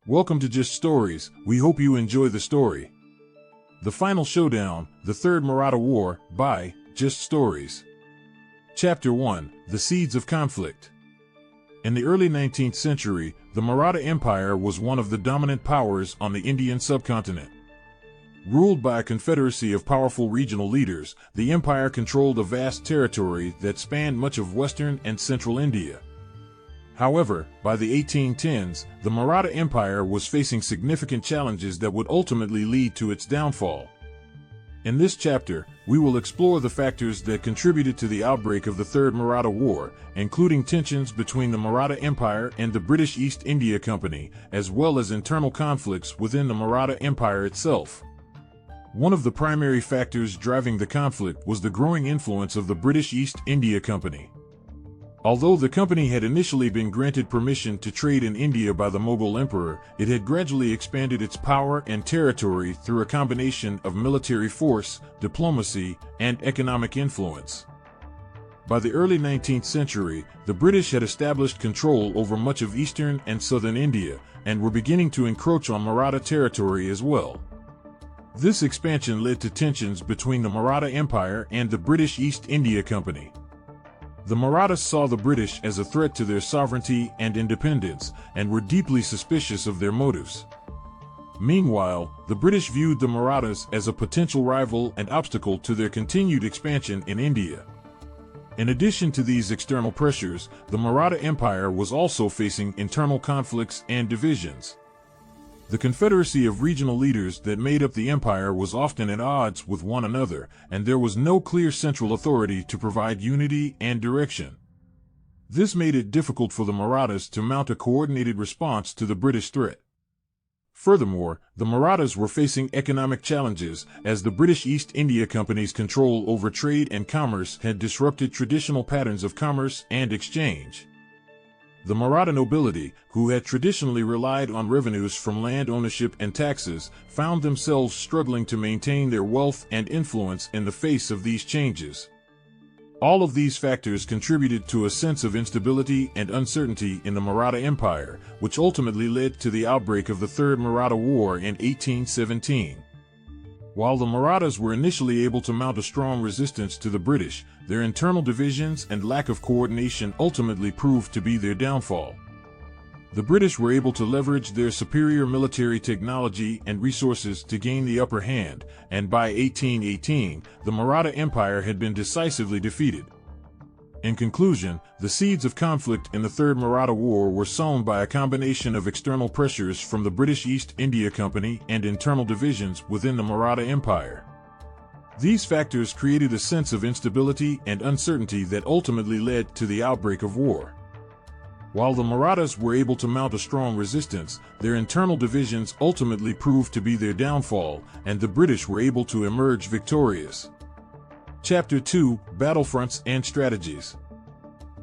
Welcome to Just Stories. We hope you enjoy the story. The Final Showdown, the Third Maratha War, by Just Stories. Chapter 1, The Seeds of Conflict. In the early 19th century, the Maratha Empire was one of the dominant powers on the Indian subcontinent. Ruled by a confederacy of powerful regional leaders, the empire controlled a vast territory that spanned much of western and central India. However, by the 1810s, the Maratha Empire was facing significant challenges that would ultimately lead to its downfall. In this chapter, we will explore the factors that contributed to the outbreak of the Third Maratha War, including tensions between the Maratha Empire and the British East India Company, as well as internal conflicts within the Maratha Empire itself. One of the primary factors driving the conflict was the growing influence of the British East India Company. Although the company had initially been granted permission to trade in India by the Mughal emperor, it had gradually expanded its power and territory through a combination of military force, diplomacy, and economic influence. By the early 19th century, the British had established control over much of eastern and southern India, and were beginning to encroach on Maratha territory as well. This expansion led to tensions between the Maratha Empire and the British East India Company. The Marathas saw the British as a threat to their sovereignty and independence, and were deeply suspicious of their motives. Meanwhile, the British viewed the Marathas as a potential rival and obstacle to their continued expansion in India. In addition to these external pressures, the Maratha Empire was also facing internal conflicts and divisions. The confederacy of regional leaders that made up the empire was often at odds with one another, and there was no clear central authority to provide unity and direction. This made it difficult for the Marathas to mount a coordinated response to the British threat. Furthermore, the Marathas were facing economic challenges, as the British East India Company's control over trade and commerce had disrupted traditional patterns of commerce and exchange. The Maratha nobility, who had traditionally relied on revenues from land ownership and taxes, found themselves struggling to maintain their wealth and influence in the face of these changes. All of these factors contributed to a sense of instability and uncertainty in the Maratha Empire, which ultimately led to the outbreak of the Third Maratha War in 1817. While the Marathas were initially able to mount a strong resistance to the British, their internal divisions and lack of coordination ultimately proved to be their downfall. The British were able to leverage their superior military technology and resources to gain the upper hand, and by 1818, the Maratha Empire had been decisively defeated. In conclusion, the seeds of conflict in the Third Maratha War were sown by a combination of external pressures from the British East India Company and internal divisions within the Maratha Empire. These factors created a sense of instability and uncertainty that ultimately led to the outbreak of war. While the Marathas were able to mount a strong resistance, their internal divisions ultimately proved to be their downfall, and the British were able to emerge victorious. Chapter 2, Battlefronts and Strategies.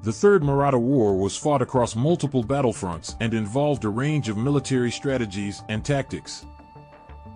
The Third Maratha War was fought across multiple battlefronts and involved a range of military strategies and tactics.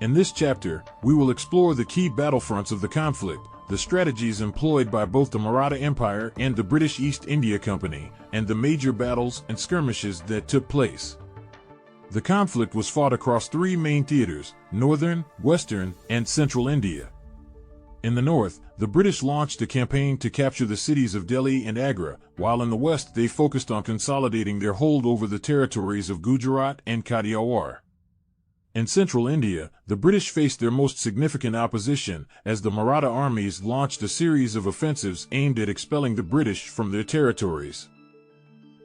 In this chapter, we will explore the key battlefronts of the conflict, the strategies employed by both the Maratha Empire and the British East India Company, and the major battles and skirmishes that took place. The conflict was fought across three main theaters: northern, western, and central India. In the north, the British launched a campaign to capture the cities of Delhi and Agra, while in the west they focused on consolidating their hold over the territories of Gujarat and Kathiawar. In central India, the British faced their most significant opposition, as the Maratha armies launched a series of offensives aimed at expelling the British from their territories.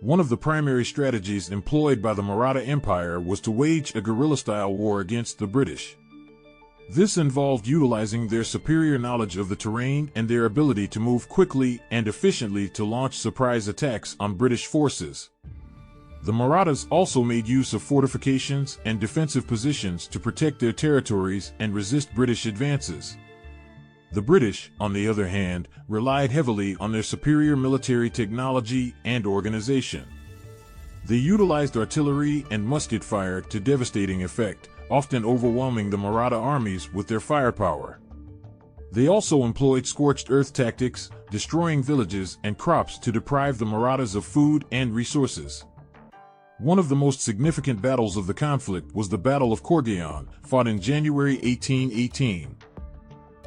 One of the primary strategies employed by the Maratha Empire was to wage a guerrilla-style war against the British. This involved utilizing their superior knowledge of the terrain and their ability to move quickly and efficiently to launch surprise attacks on British forces. The Marathas also made use of fortifications and defensive positions to protect their territories and resist British advances. The British, on the other hand, relied heavily on their superior military technology and organization. They utilized artillery and musket fire to devastating effect, often overwhelming the Maratha armies with their firepower. They also employed scorched earth tactics, destroying villages and crops to deprive the Marathas of food and resources. One of the most significant battles of the conflict was the Battle of Corgaon, fought in January 1818.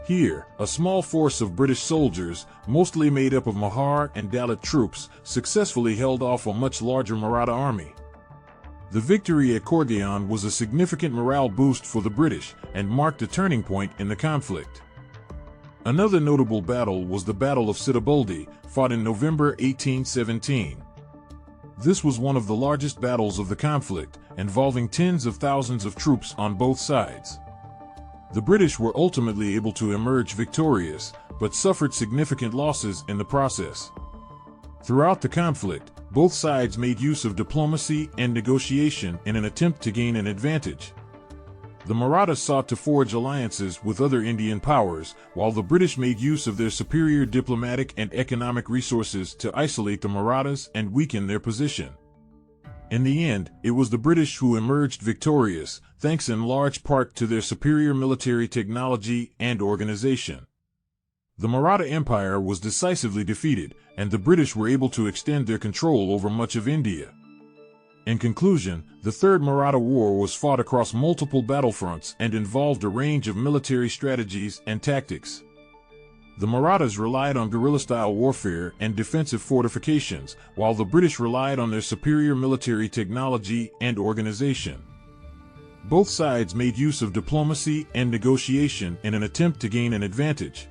Here, a small force of British soldiers, mostly made up of Mahar and Dalit troops, successfully held off a much larger Maratha army. The victory at Corgaon was a significant morale boost for the British and marked a turning point in the conflict. Another notable battle was the Battle of Sede, fought in November 1817. This was one of the largest battles of the conflict, involving tens of thousands of troops on both sides. The British were ultimately able to emerge victorious, but suffered significant losses in the process. Throughout the conflict, both sides made use of diplomacy and negotiation in an attempt to gain an advantage. The Marathas sought to forge alliances with other Indian powers, while the British made use of their superior diplomatic and economic resources to isolate the Marathas and weaken their position. In the end, it was the British who emerged victorious, thanks in large part to their superior military technology and organization. The Maratha Empire was decisively defeated, and the British were able to extend their control over much of India. In conclusion, the Third Maratha War was fought across multiple battlefronts and involved a range of military strategies and tactics. The Marathas relied on guerrilla-style warfare and defensive fortifications, while the British relied on their superior military technology and organization. Both sides made use of diplomacy and negotiation in an attempt to gain an advantage.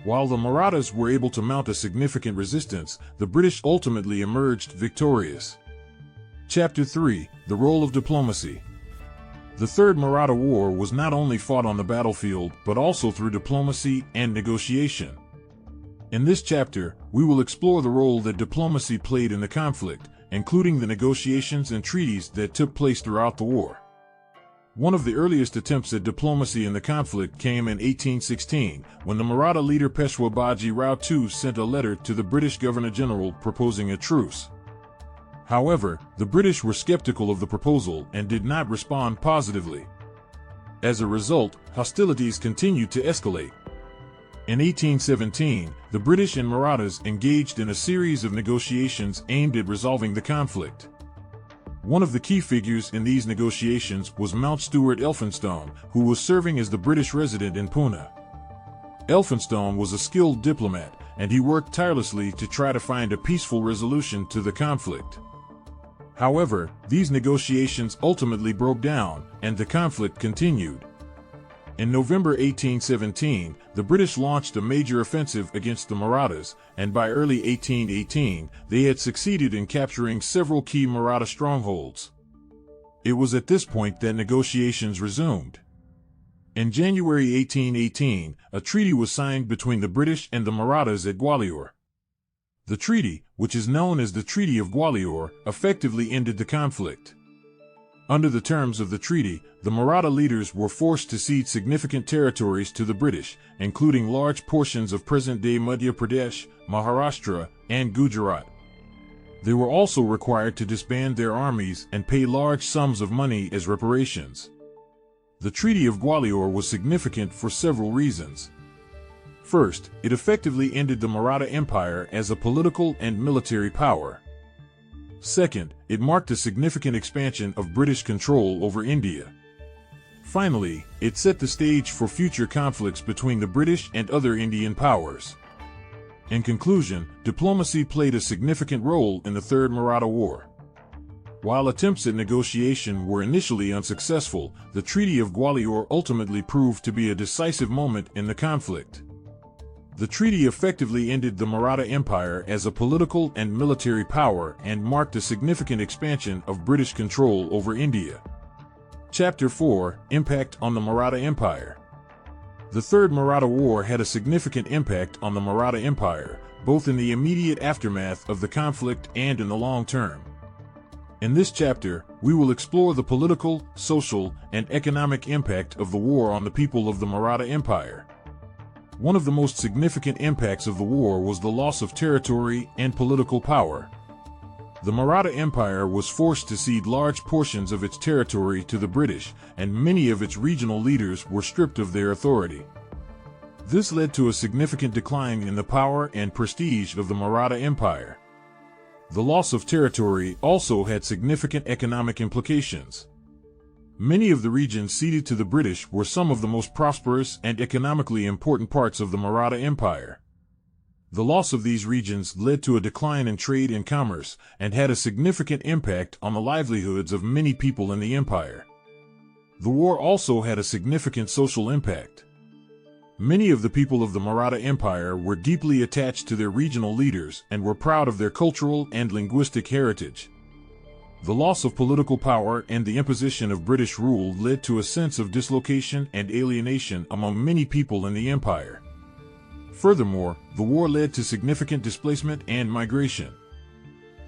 While the Marathas were able to mount a significant resistance, the British ultimately emerged victorious. Chapter 3: The Role of Diplomacy. The Third Maratha War was not only fought on the battlefield, but also through diplomacy and negotiation. In this chapter, we will explore the role that diplomacy played in the conflict, including the negotiations and treaties that took place throughout the war. One of the earliest attempts at diplomacy in the conflict came in 1816, when the Maratha leader Peshwa Baji Rao II sent a letter to the British Governor-General proposing a truce. However, the British were skeptical of the proposal and did not respond positively. As a result, hostilities continued to escalate. In 1817, the British and Marathas engaged in a series of negotiations aimed at resolving the conflict. One of the key figures in these negotiations was Mount Stuart Elphinstone, who was serving as the British resident in Pune. Elphinstone was a skilled diplomat, and he worked tirelessly to try to find a peaceful resolution to the conflict. However, these negotiations ultimately broke down, and the conflict continued. In November 1817, the British launched a major offensive against the Marathas, and by early 1818, they had succeeded in capturing several key Maratha strongholds. It was at this point that negotiations resumed. In January 1818, a treaty was signed between the British and the Marathas at Gwalior. The treaty, which is known as the Treaty of Gwalior, effectively ended the conflict. Under the terms of the treaty, the Maratha leaders were forced to cede significant territories to the British, including large portions of present-day Madhya Pradesh, Maharashtra, and Gujarat. They were also required to disband their armies and pay large sums of money as reparations. The Treaty of Gwalior was significant for several reasons. First, it effectively ended the Maratha Empire as a political and military power. Second, it marked a significant expansion of British control over India. Finally, it set the stage for future conflicts between the British and other Indian powers. In conclusion, diplomacy played a significant role in the Third Maratha War. While attempts at negotiation were initially unsuccessful, the Treaty of Gwalior ultimately proved to be a decisive moment in the conflict. The treaty effectively ended the Maratha Empire as a political and military power and marked a significant expansion of British control over India. Chapter 4: Impact on the Maratha Empire. The Third Maratha War had a significant impact on the Maratha Empire, both in the immediate aftermath of the conflict and in the long term. In this chapter, we will explore the political, social, and economic impact of the war on the people of the Maratha Empire. One of the most significant impacts of the war was the loss of territory and political power. The Maratha Empire was forced to cede large portions of its territory to the British, and many of its regional leaders were stripped of their authority. This led to a significant decline in the power and prestige of the Maratha Empire. The loss of territory also had significant economic implications. Many of the regions ceded to the British were some of the most prosperous and economically important parts of the Maratha Empire. The loss of these regions led to a decline in trade and commerce and had a significant impact on the livelihoods of many people in the empire. The war also had a significant social impact. Many of the people of the Maratha Empire were deeply attached to their regional leaders and were proud of their cultural and linguistic heritage. The loss of political power and the imposition of British rule led to a sense of dislocation and alienation among many people in the empire. Furthermore, the war led to significant displacement and migration.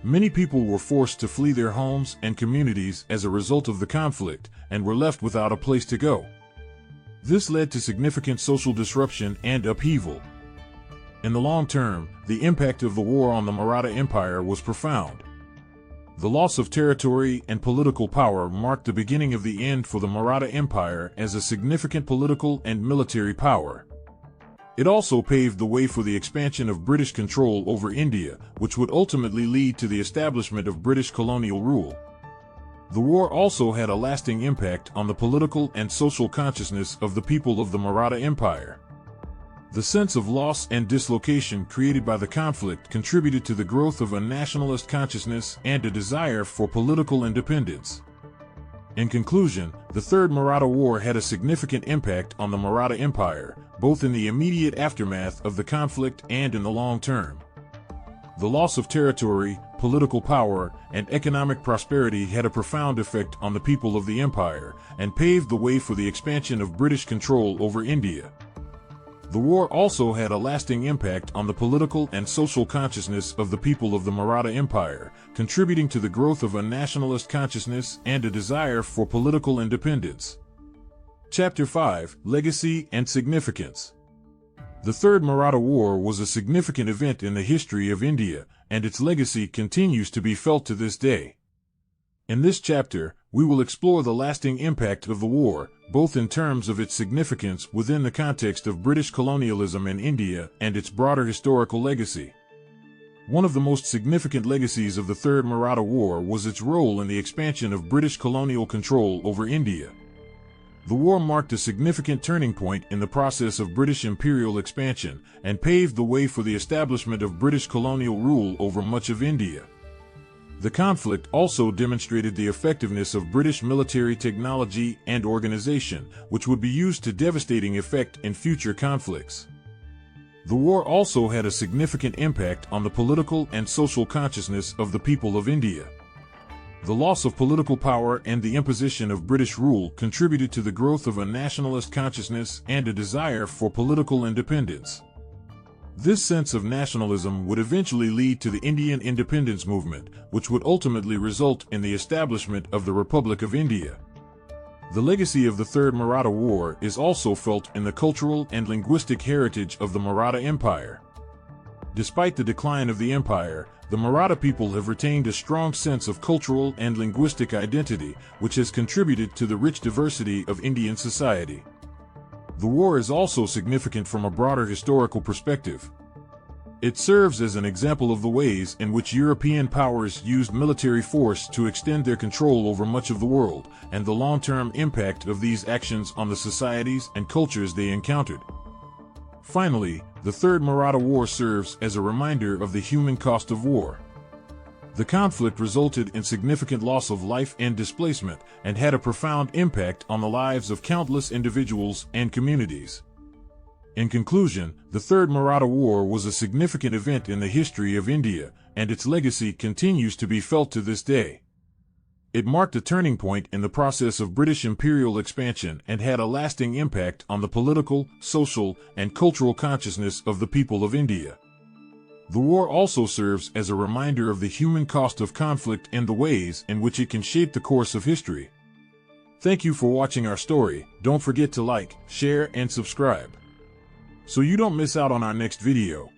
Many people were forced to flee their homes and communities as a result of the conflict and were left without a place to go. This led to significant social disruption and upheaval. In the long term, the impact of the war on the Maratha Empire was profound. The loss of territory and political power marked the beginning of the end for the Maratha Empire as a significant political and military power. It also paved the way for the expansion of British control over India, which would ultimately lead to the establishment of British colonial rule. The war also had a lasting impact on the political and social consciousness of the people of the Maratha Empire. The sense of loss and dislocation created by the conflict contributed to the growth of a nationalist consciousness and a desire for political independence. In conclusion, the Third Maratha War had a significant impact on the Maratha Empire, both in the immediate aftermath of the conflict and in the long term. The loss of territory, political power, and economic prosperity had a profound effect on the people of the empire and paved the way for the expansion of British control over India. The war also had a lasting impact on the political and social consciousness of the people of the Maratha Empire, contributing to the growth of a nationalist consciousness and a desire for political independence. Chapter 5: Legacy and Significance. The Third Maratha War was a significant event in the history of India, and its legacy continues to be felt to this day. In this chapter, we will explore the lasting impact of the war, both in terms of its significance within the context of British colonialism in India and its broader historical legacy. One of the most significant legacies of the Third Maratha War was its role in the expansion of British colonial control over India. The war marked a significant turning point in the process of British imperial expansion and paved the way for the establishment of British colonial rule over much of India. The conflict also demonstrated the effectiveness of British military technology and organization, which would be used to devastating effect in future conflicts. The war also had a significant impact on the political and social consciousness of the people of India. The loss of political power and the imposition of British rule contributed to the growth of a nationalist consciousness and a desire for political independence. This sense of nationalism would eventually lead to the Indian independence movement, which would ultimately result in the establishment of the Republic of India. The legacy of the Third Maratha War is also felt in the cultural and linguistic heritage of the Maratha Empire. Despite the decline of the empire, the Maratha people have retained a strong sense of cultural and linguistic identity, which has contributed to the rich diversity of Indian society. The war is also significant from a broader historical perspective. It serves as an example of the ways in which European powers used military force to extend their control over much of the world, and the long-term impact of these actions on the societies and cultures they encountered. Finally, the Third Maratha War serves as a reminder of the human cost of war. The conflict resulted in significant loss of life and displacement, and had a profound impact on the lives of countless individuals and communities. In conclusion, the Third Maratha War was a significant event in the history of India, and its legacy continues to be felt to this day. It marked a turning point in the process of British imperial expansion and had a lasting impact on the political, social, and cultural consciousness of the people of India. The war also serves as a reminder of the human cost of conflict and the ways in which it can shape the course of history. Thank you for watching our story. Don't forget to like, share, and subscribe, so you don't miss out on our next video.